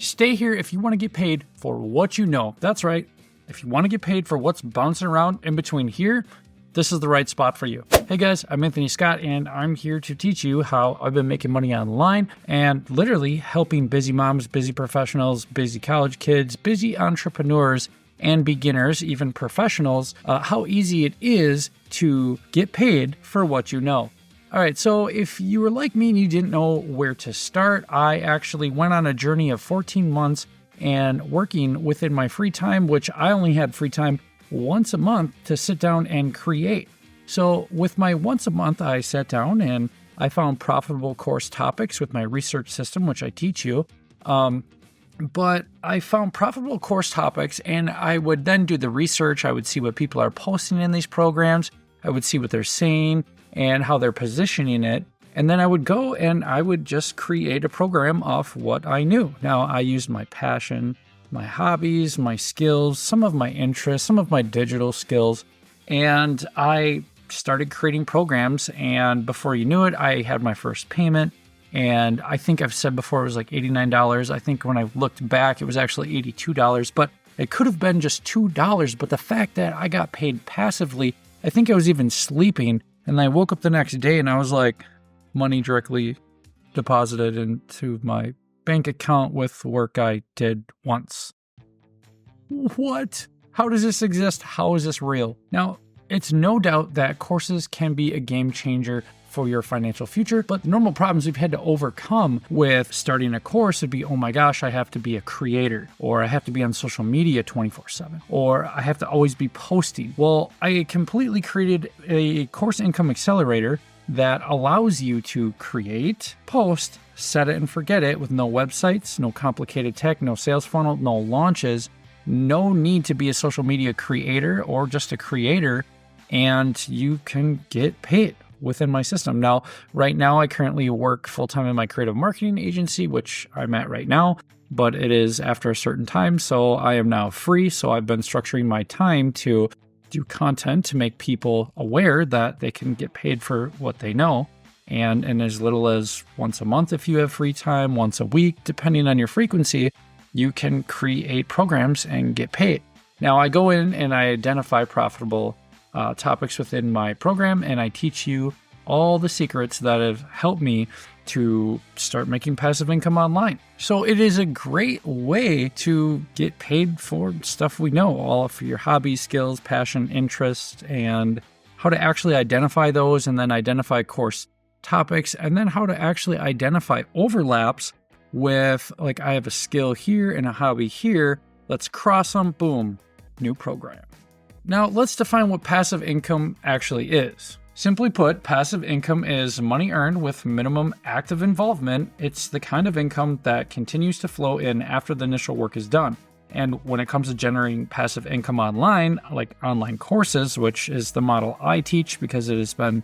Stay here if you want to get paid for what you know. That's right. If you want to get paid for what's bouncing around in between here, this is the right spot for you. Hey guys, I'm Anthony Scott, and I'm here to teach you how I've been making money online and literally helping busy moms, busy professionals, busy college kids, busy entrepreneurs, and beginners, even professionals, how easy it is to get paid for what you know. All right, so if you were like me and you didn't know where to start, I actually went on a journey of 14 months and working within my free time, which I only had free time once a month to sit down and create. So with my once a month, I sat down and I found profitable course topics with my research system, which I teach you. But I found profitable course topics, and I would then do the research. I would see what people are posting in these programs. I would see what they're saying and how they're positioning it. And then I would go and I would just create a program off what I knew. Now, I used my passion, my hobbies, my skills, some of my interests, some of my digital skills, and I started creating programs. And before you knew it, I had my first payment. And I think I've said before it was like $89. I think when I looked back, it was actually $82, but it could have been just $2. But the fact that I got paid passively, I think I was even sleeping. And I woke up the next day and I was like, money directly deposited into my bank account with work I did once. What? How does this exist? How is this real? Now, it's no doubt that courses can be a game changer for your financial future, but the normal problems we've had to overcome with starting a course would be, oh my gosh, I have to be a creator, or I have to be on social media 24/7, or I have to always be posting. Well, I completely created a course income accelerator that allows you to create, post, set it and forget it with no websites, no complicated tech, no sales funnel, no launches, no need to be a social media creator or just a creator, and you can get paid within my system. Now, right now, I currently work full-time in my creative marketing agency, which I'm at right now, but it is after a certain time, so I am now free. So I've been structuring my time to do content to make people aware that they can get paid for what they know. And in as little as once a month, if you have free time, once a week, depending on your frequency, you can create programs and get paid. Now, I go in and I identify profitable topics within my program, and I teach you all the secrets that have helped me to start making passive income online. So it is a great way to get paid for stuff we know, all for your hobbies, skills, passion, interest, and how to actually identify those, and then identify course topics, and then how to actually identify overlaps with, like, I have a skill here and a hobby here. Let's cross them, boom, new program. Now, let's define what passive income actually is. Simply put, passive income is money earned with minimum active involvement. It's the kind of income that continues to flow in after the initial work is done. And when it comes to generating passive income online, like online courses, which is the model I teach because it has been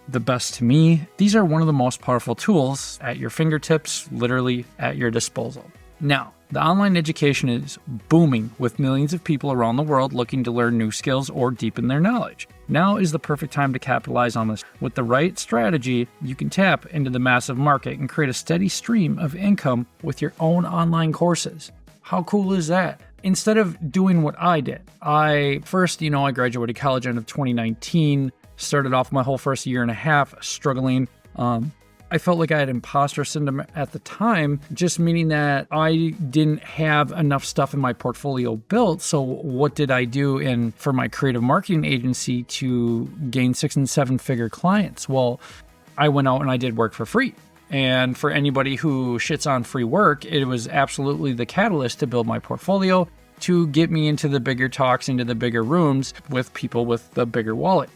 the best to me, these are one of the most powerful tools at your fingertips, literally at your disposal. Now, the online education is booming with millions of people around the world looking to learn new skills or deepen their knowledge. Now is the perfect time to capitalize on this. With the right strategy, you can tap into the massive market and create a steady stream of income with your own online courses. How cool is that? Instead of doing what I did, I graduated college end of 2019, started off my whole first year and a half struggling. I felt like I had imposter syndrome at the time, just meaning that I didn't have enough stuff in my portfolio built. So what did I do for my creative marketing agency to gain 6 and 7 figure clients? Well, I went out and I did work for free. And for anybody who shits on free work, it was absolutely the catalyst to build my portfolio, to get me into the bigger talks, into the bigger rooms with people with the bigger wallet.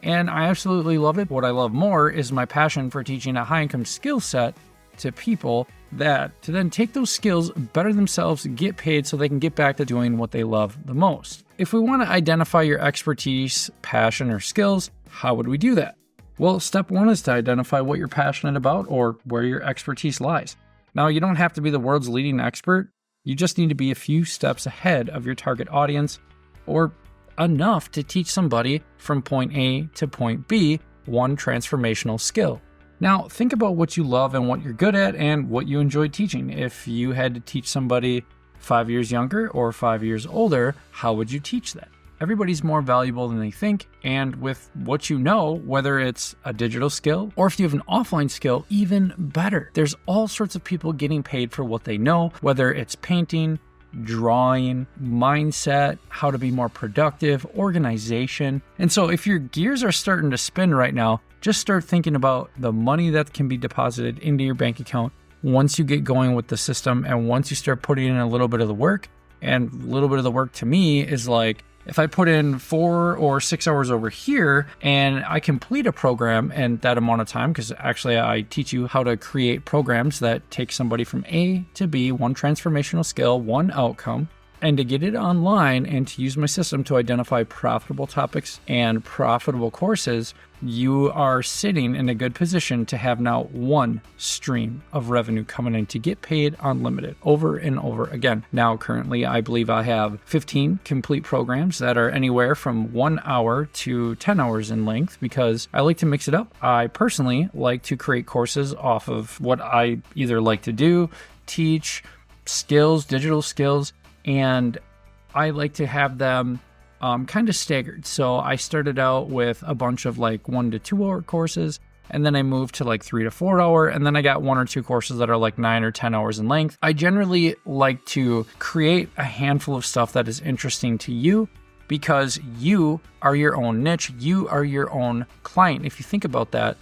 And I absolutely love it. What I love more is my passion for teaching a high income skill set to people that to then take those skills, better themselves, get paid so they can get back to doing what they love the most. If we want to identify your expertise, passion, or skills, how would we do that? Well, step one is to identify what you're passionate about or where your expertise lies. Now, you don't have to be the world's leading expert. You just need to be a few steps ahead of your target audience, or enough to teach somebody from point A to point B one transformational skill. Now, think about what you love and what you're good at and what you enjoy teaching. If you had to teach somebody 5 years younger or 5 years older, how would you teach that? Everybody's more valuable than they think, and with what you know, whether it's a digital skill or if you have an offline skill, even better. There's all sorts of people getting paid for what they know, whether it's painting, drawing, mindset, how to be more productive, organization. And so if your gears are starting to spin right now, just start thinking about the money that can be deposited into your bank account once you get going with the system and once you start putting in a little bit of the work. And a little bit of the work to me is like, if I put in 4 or 6 hours over here and I complete a program in that amount of time, because actually I teach you how to create programs that take somebody from A to B, one transformational skill, one outcome, and to get it online and to use my system to identify profitable topics and profitable courses, you are sitting in a good position to have now one stream of revenue coming in to get paid unlimited over and over again. Now, currently, I believe I have 15 complete programs that are anywhere from 1 hour to 10 hours in length because I like to mix it up. I personally like to create courses off of what I either like to do, teach, skills, digital skills, and I like to have them kind of staggered. So I started out with a bunch of like 1 to 2 hour courses, and then I moved to like 3 to 4 hour, and then I got 1 or 2 courses that are like 9 or 10 hours in length. I generally like to create a handful of stuff that is interesting to you because you are your own niche. You are your own client. If you think about that,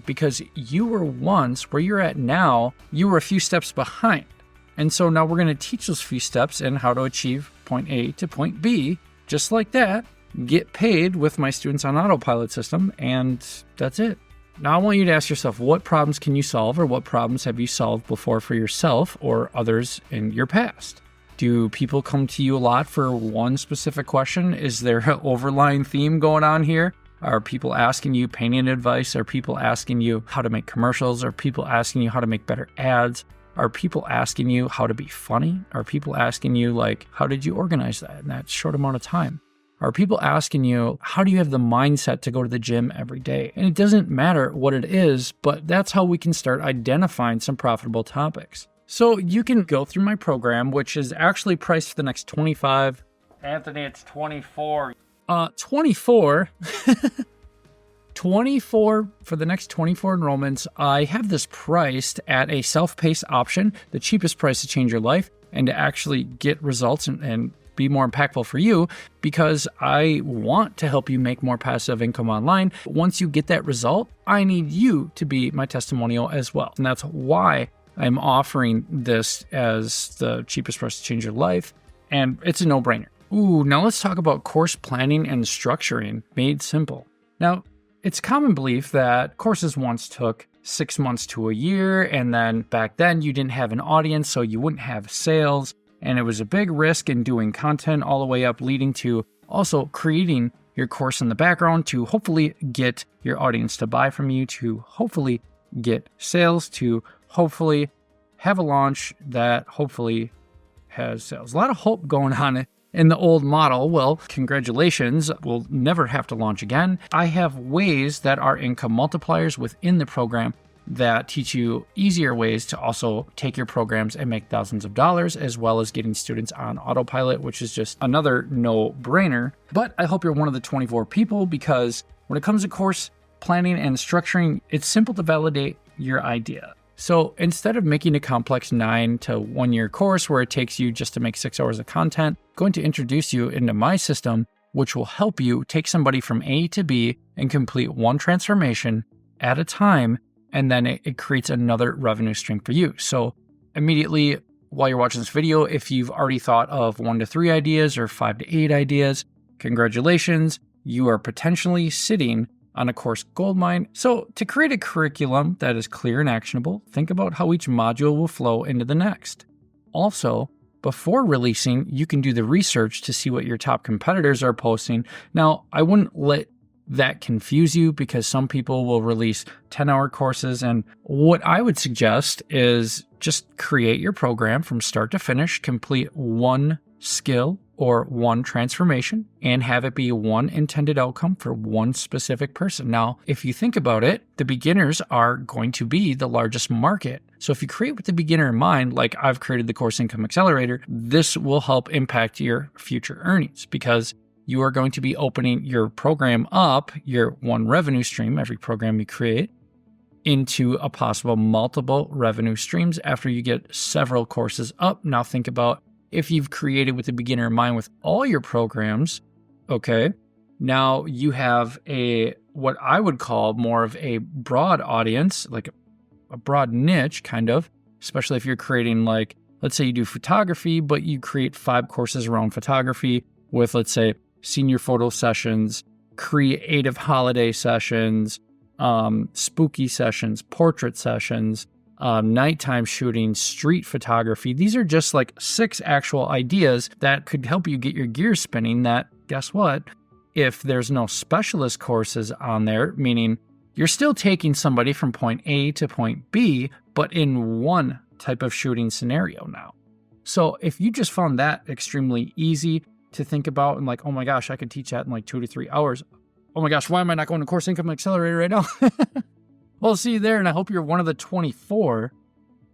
because you were once where you're at now, you were a few steps behind. And so now we're going to teach those few steps and how to achieve point A to point B, just like that, get paid with my students on autopilot system, and that's it. Now I want you to ask yourself, what problems can you solve, or what problems have you solved before for yourself or others in your past? Do people come to you a lot for one specific question? Is there an overlying theme going on here? Are people asking you painting advice? Are people asking you how to make commercials? Are people asking you how to make better ads? Are people asking you how to be funny? Are people asking you, like, how did you organize that in that short amount of time? Are people asking you, how do you have the mindset to go to the gym every day? And it doesn't matter what it is, but that's how we can start identifying some profitable topics. So you can go through my program, which is actually priced for the next 25. Anthony, it's 24. 24. 24 for the next 24 enrollments. I have this priced at a self-paced option, the cheapest price to change your life and to actually get results and be more impactful for you, because I want to help you make more passive income online. Once you get that result, I need you to be my testimonial as well. And that's why I'm offering this as the cheapest price to change your life. And it's a no-brainer. Ooh, now let's talk about course planning and structuring made simple. Now, it's common belief that courses once took 6 months to a year, and then back then you didn't have an audience, so you wouldn't have sales, and it was a big risk in doing content all the way up, leading to also creating your course in the background to hopefully get your audience to buy from you, to hopefully get sales, to hopefully have a launch that hopefully has sales. A lot of hope going on in the old model. Well, congratulations, we'll never have to launch again. I have ways that are income multipliers within the program that teach you easier ways to also take your programs and make thousands of dollars, as well as getting students on autopilot, which is just another no-brainer. But I hope you're one of the 24 people, because when it comes to course planning and structuring, it's simple to validate your idea. So instead of making a complex 9 to 1 year course where it takes you just to make 6 hours of content, I'm going to introduce you into my system, which will help you take somebody from A to B and complete one transformation at a time. And then it creates another revenue stream for you. So immediately while you're watching this video, if you've already thought of 1 to 3 ideas or 5 to 8 ideas, congratulations, you are potentially sitting on a course goldmine. So to create a curriculum that is clear and actionable, think about how each module will flow into the next. Also, before releasing, you can do the research to see what your top competitors are posting. Now, I wouldn't let that confuse you, because some people will release 10-hour courses. And what I would suggest is just create your program from start to finish, complete one skill or one transformation and have it be one intended outcome for one specific person. Now, if you think about it, the beginners are going to be the largest market. So if you create with the beginner in mind, like I've created the Course Income Accelerator, this will help impact your future earnings because you are going to be opening your program up, your one revenue stream, every program you create, into a possible multiple revenue streams after you get several courses up. Now think about if you've created with the beginner in mind with all your programs, okay, now you have what I would call more of a broad audience, like a broad niche kind of, especially if you're creating like, let's say you do photography, but you create 5 courses around photography with, let's say, senior photo sessions, creative holiday sessions, spooky sessions, portrait sessions, nighttime shooting, street photography. These are just like 6 actual ideas that could help you get your gears spinning that, guess what? If there's no specialist courses on there, meaning you're still taking somebody from point A to point B, but in one type of shooting scenario now. So if you just found that extremely easy to think about and like, oh my gosh, I could teach that in like 2 to 3 hours. Oh my gosh, why am I not going to Course Income Accelerator right now? Well, see you there, and I hope you're one of the 24.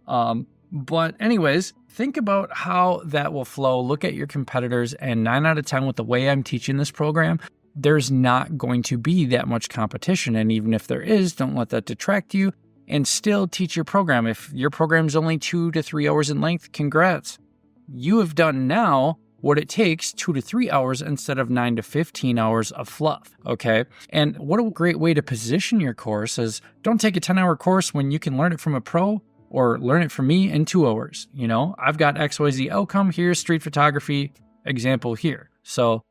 But anyways, think about how that will flow. Look at your competitors, and 9 out of 10 with the way I'm teaching this program, there's not going to be that much competition. And even if there is, don't let that detract you and still teach your program. If your program is only 2 to 3 hours in length, congrats. You have done now what it takes 2 to 3 hours instead of 9 to 15 hours of fluff, okay? And what a great way to position your course is don't take a 10-hour course when you can learn it from a pro or learn it from me in 2 hours. You know, I've got XYZ outcome, here's street photography example here. So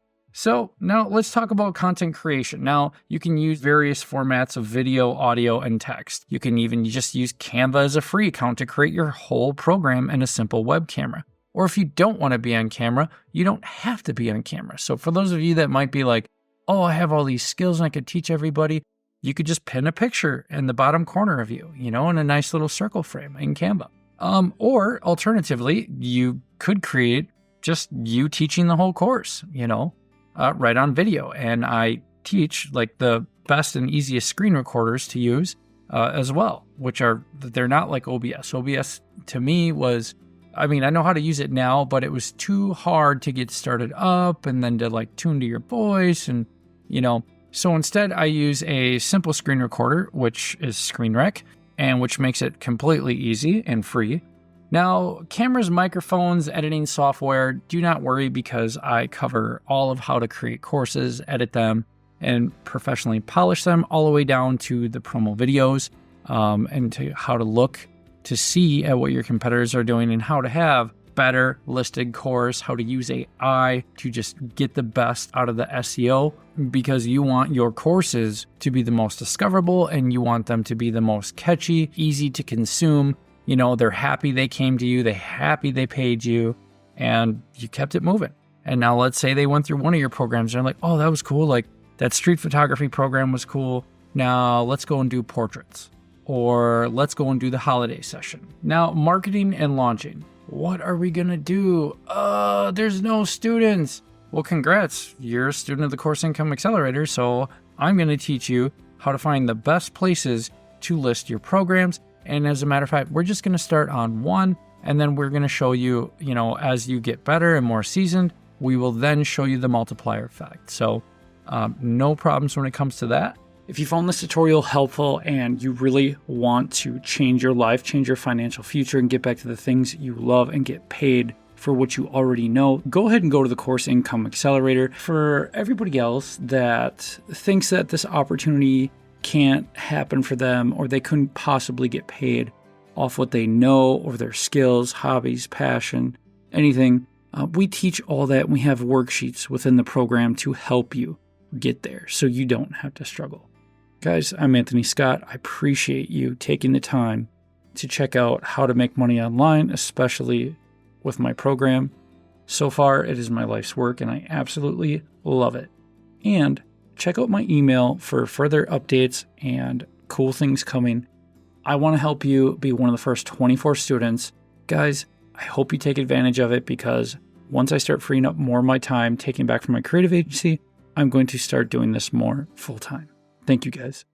now let's talk about content creation. Now, you can use various formats of video, audio, and text. You can even just use Canva as a free account to create your whole program in a simple web camera. Or if you don't want to be on camera, you don't have to be on camera. So for those of you that might be like, oh, I have all these skills and I could teach everybody, you could just pin a picture in the bottom corner of you, in a nice little circle frame in Canva. Or alternatively, you could create just you teaching the whole course, right on video. And I teach like the best and easiest screen recorders to use as well, they're not like OBS. OBS to me was, I know how to use it now, but it was too hard to get started up and then to like tune to your voice and, So instead I use a simple screen recorder, which is ScreenRec, and which makes it completely easy and free. Now, cameras, microphones, editing software, do not worry because I cover all of how to create courses, edit them, and professionally polish them all the way down to the promo videos and to how to look to see at what your competitors are doing and how to have better listed course, how to use AI to just get the best out of the SEO because you want your courses to be the most discoverable and you want them to be the most catchy, easy to consume. They're happy they came to you, they're happy they paid you, and you kept it moving. And now let's say they went through one of your programs and they're like, oh, that was cool. Like that street photography program was cool. Now let's go and do portraits. Or let's go and do the holiday session. Now, marketing and launching. What are we going to do? There's no students. Well, congrats. You're a student of the Course Income Accelerator, so I'm going to teach you how to find the best places to list your programs. And as a matter of fact, we're just going to start on one, and then we're going to show you, as you get better and more seasoned, we will then show you the multiplier effect. So no problems when it comes to that. If you found this tutorial helpful and you really want to change your life, change your financial future, and get back to the things you love and get paid for what you already know, go ahead and go to the Course Income Accelerator. For everybody else that thinks that this opportunity can't happen for them or they couldn't possibly get paid off what they know or their skills, hobbies, passion, anything, we teach all that. We have worksheets within the program to help you get there so you don't have to struggle. Guys, I'm Anthony Scott. I appreciate you taking the time to check out how to make money online, especially with my program. So far, it is my life's work, and I absolutely love it. And check out my email for further updates and cool things coming. I want to help you be one of the first 24 students. Guys, I hope you take advantage of it because once I start freeing up more of my time taking back from my creative agency, I'm going to start doing this more full time. Thank you guys.